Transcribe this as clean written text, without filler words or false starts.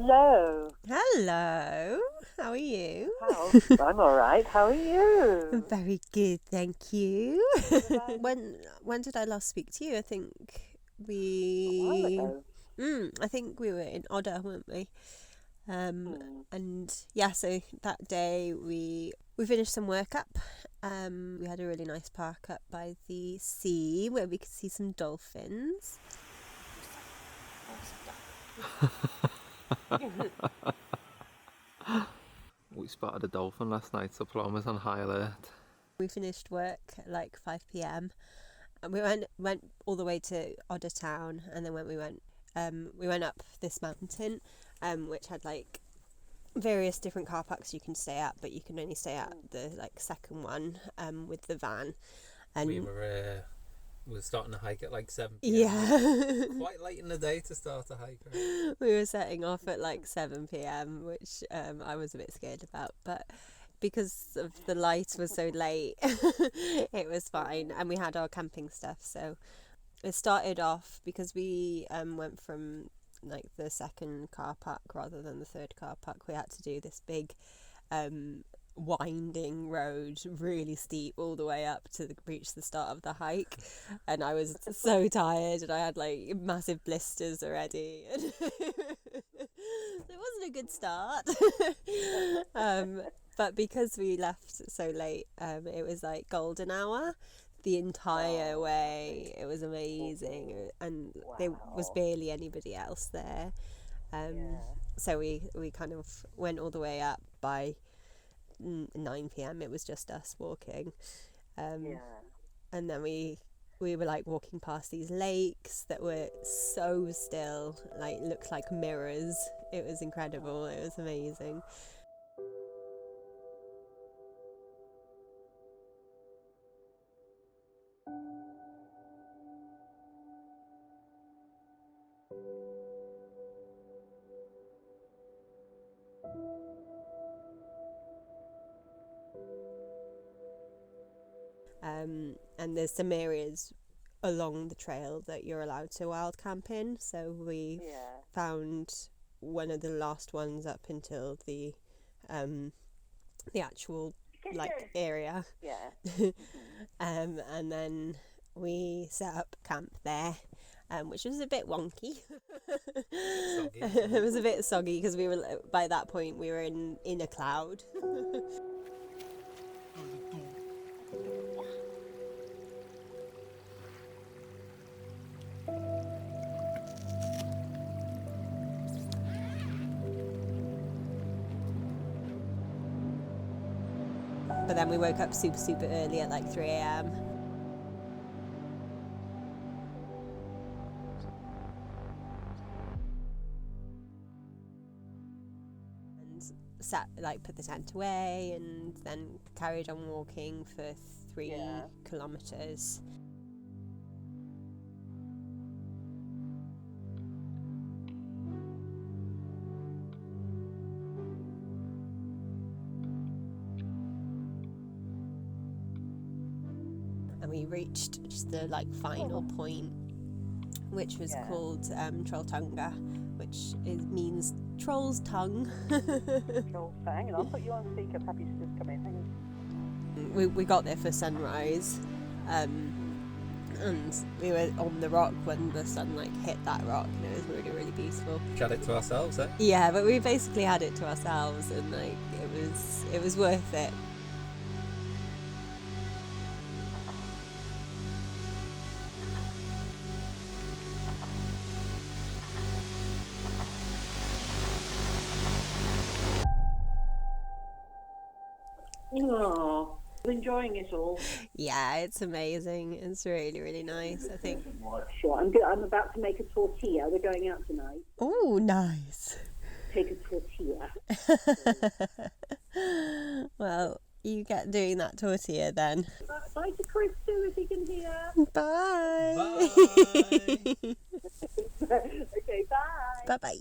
Hello. Hello. How are you? I'm all right. How are you? I'm very good, thank you. When did I last speak to you? I think A while ago. I think we were in Odda, weren't we? And yeah, so that day we finished some work up. We had a really nice park up by the sea where we could see some dolphins. We spotted a dolphin last night, so Paloma's on high alert. We finished work at like 5 p.m. and we went all the way to Odda town, and then when we went up this mountain, which had like various different car parks you can stay at, but you can only stay at the like second one with the van. And we were starting to hike at like 7 p.m. Yeah. Quite late in the day to start a hike. Right? We were setting off at like 7 p.m, which I was a bit scared about, but because of the light was so late, it was fine, and we had our camping stuff. So it started off because we went from like the second car park rather than the third car park. We had to do this big winding road, really steep, all the way up to reach the start of the hike, and I was so tired, and I had like massive blisters already. It wasn't a good start. But because we left so late, it was like golden hour the entire way. It was amazing, and there was barely anybody else there. So we kind of went all the way up. By 9 p.m. it was just us walking, and then we were like walking past these lakes that were so still, like looked like mirrors. It was incredible. It was amazing. And there's some areas along the trail that you're allowed to wild camp in. So we found one of the last ones up until the actual like area. And then we set up camp there, which was a bit wonky. It was a bit soggy because by that point we were in a cloud. But then we woke up super early at like 3 a.m. and put the tent away, and then carried on walking for 3 kilometers. And we reached just the like final point, which was called Trolltunga, which means troll's tongue. Troll's tongue, and I'll put you on speaker. Happy to just come in. Hang on. We got there for sunrise, and we were on the rock when the sun like hit that rock, and it was really beautiful. We had it to ourselves, eh? Yeah, but we basically had it to ourselves, and like it was worth it. Oh, I'm enjoying it all. Yeah, it's amazing. It's really nice, I think. Sure, I'm about to make a tortilla. We're going out tonight. Oh, nice. Take a tortilla. Well, you get doing that tortilla then. Bye to Chris too, if he can hear. Bye. Bye. Okay, bye. Bye-bye.